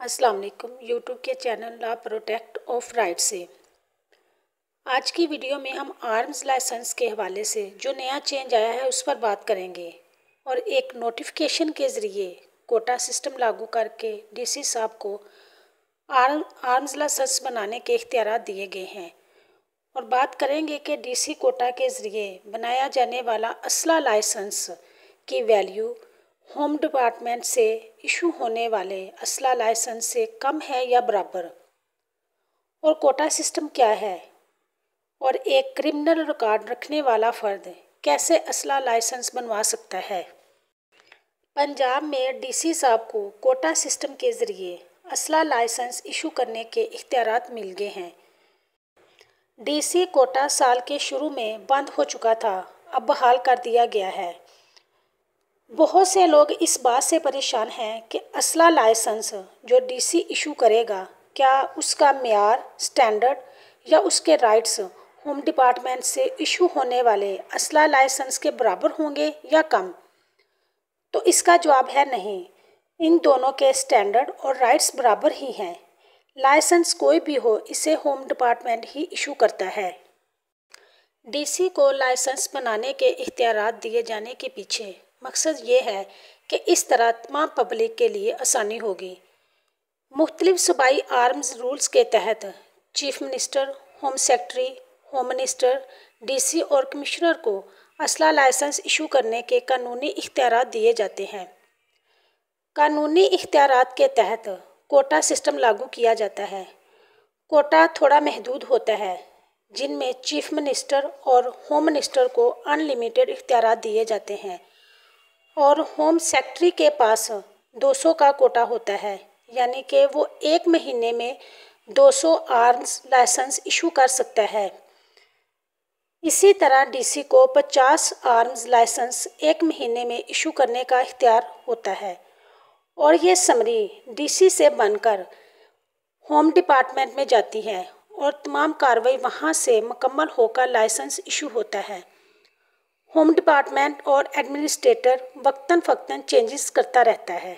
अस्सलाम वालेकुम। यूट्यूब के channel law protect of right से आज की वीडियो में हम आर्म्स लाइसेंस के हवाले से जो नया चेंज आया है उस पर बात करेंगे और एक नोटिफिकेशन के ज़रिए कोटा सिस्टम लागू करके डीसी साहब को आर्म्स लाइसेंस बनाने के इख्तियार दिए गए हैं और बात करेंगे कि डीसी कोटा के ज़रिए बनाया जाने वाला असला लाइसेंस की वैल्यू होम डिपार्टमेंट से इशू होने वाले असला लाइसेंस से कम है या बराबर, और कोटा सिस्टम क्या है, और एक क्रिमिनल रिकॉर्ड रखने वाला फ़र्द कैसे असला लाइसेंस बनवा सकता है। पंजाब में डीसी साहब को कोटा सिस्टम के ज़रिए असला लाइसेंस इशू करने के इख्तियारात मिल गए हैं। डीसी कोटा साल के शुरू में बंद हो चुका था, अब बहाल कर दिया गया है। बहुत से लोग इस बात से परेशान हैं कि असला लाइसेंस जो डीसी इशू करेगा क्या उसका मेयार, स्टैंडर्ड या उसके राइट्स होम डिपार्टमेंट से इशू होने वाले असला लाइसेंस के बराबर होंगे या कम। तो इसका जवाब है नहीं, इन दोनों के स्टैंडर्ड और राइट्स बराबर ही हैं। लाइसेंस कोई भी हो, इसे होम डिपार्टमेंट ही इशू करता है। डीसी को लाइसेंस बनाने के इख्तियारात दिए जाने के पीछे मकसद ये है कि इस तरह तमाम पब्लिक के लिए आसानी होगी। मुख्तलिफ सूबाई आर्म्स रूल्स के तहत chief minister, home secretary, home minister, DC और कमिश्नर को असला लाइसेंस इशू करने के कानूनी इख्तियारात दिए जाते हैं। कानूनी इख्तियारात के तहत कोटा सिस्टम लागू किया जाता है। कोटा थोड़ा महदूद होता है, जिनमें चीफ मिनिस्टर और होम मिनिस्टर को अनलिमिटेड इख्तियारात दिए जाते हैं और होम सेक्रेटरी के पास 200 का कोटा होता है, यानी कि वो एक महीने में 200 आर्म्स लाइसेंस इशू कर सकता है। इसी तरह डीसी को 50 आर्म्स लाइसेंस एक महीने में इशू करने का इख्तियार होता है और ये समरी डीसी से बनकर होम डिपार्टमेंट में जाती है और तमाम कार्रवाई वहाँ से मुकम्मल होकर लाइसेंस इशू होता है। होम डिपार्टमेंट और एडमिनिस्ट्रेटर वक्तन फ़क्तन चेंजेस करता रहता है।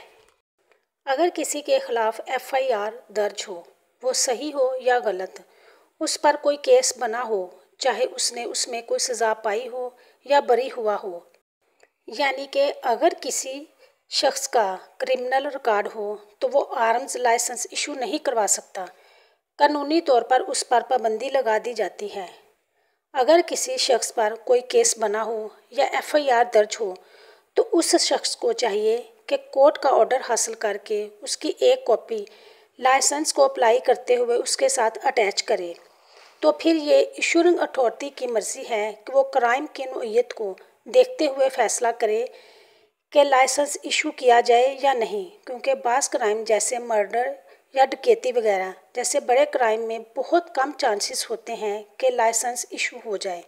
अगर किसी के ख़िलाफ़ एफआईआर दर्ज हो, वो सही हो या गलत, उस पर कोई केस बना हो, चाहे उसने उसमें कोई सज़ा पाई हो या बरी हुआ हो, यानी कि अगर किसी शख्स का क्रिमिनल रिकॉर्ड हो तो वो आर्म्स लाइसेंस इशू नहीं करवा सकता। कानूनी तौर पर उस पर पाबंदी लगा दी जाती है। अगर किसी शख्स पर कोई केस बना हो या एफआईआर दर्ज हो तो उस शख्स को चाहिए कि कोर्ट का ऑर्डर हासिल करके उसकी एक कॉपी लाइसेंस को अप्लाई करते हुए उसके साथ अटैच करे। तो फिर ये इशूरिंग अथॉरिटी की मर्ज़ी है कि वो क्राइम की नोयत को देखते हुए फ़ैसला करे कि लाइसेंस इशू किया जाए या नहीं, क्योंकि बाज़ क्राइम जैसे मर्डर या डकैती वगैरह जैसे बड़े क्राइम में बहुत कम चांसेस होते हैं कि लाइसेंस इशू हो जाए।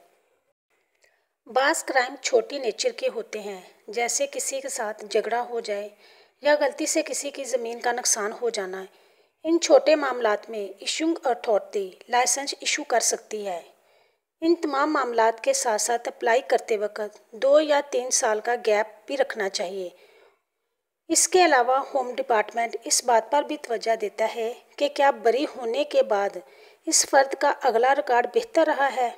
बाज़ क्राइम छोटी नेचर के होते हैं, जैसे किसी के साथ झगड़ा हो जाए या गलती से किसी की ज़मीन का नुकसान हो जाना। इन छोटे मामलात में इशूइंग अथॉरिटी लाइसेंस इशू कर सकती है। इन तमाम मामलात के साथ साथ अप्लाई करते वक्त 2 या 3 साल का गैप भी रखना चाहिए। इसके अलावा होम डिपार्टमेंट इस बात पर भी तवज्जो देता है कि क्या बरी होने के बाद इस फ़र्द का अगला रिकॉर्ड बेहतर रहा है।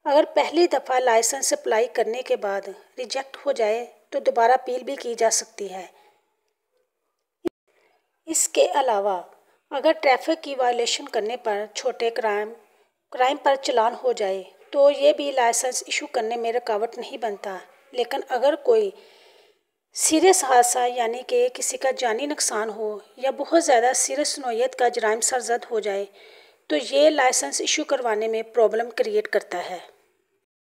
अगर पहली दफ़ा लाइसेंस अप्लाई करने के बाद रिजेक्ट हो जाए तो दोबारा अपील भी की जा सकती है। इसके अलावा अगर ट्रैफिक की वायलेशन करने पर छोटे क्राइम पर चलान हो जाए तो ये भी लाइसेंस इशू करने में रुकावट नहीं बनता। लेकिन अगर कोई सीरियस हादसा, यानी कि किसी का जानी नुकसान हो या बहुत ज़्यादा सीरियस नोयत का जराइम सरजद हो जाए तो ये लाइसेंस इशू करवाने में प्रॉब्लम क्रिएट करता है।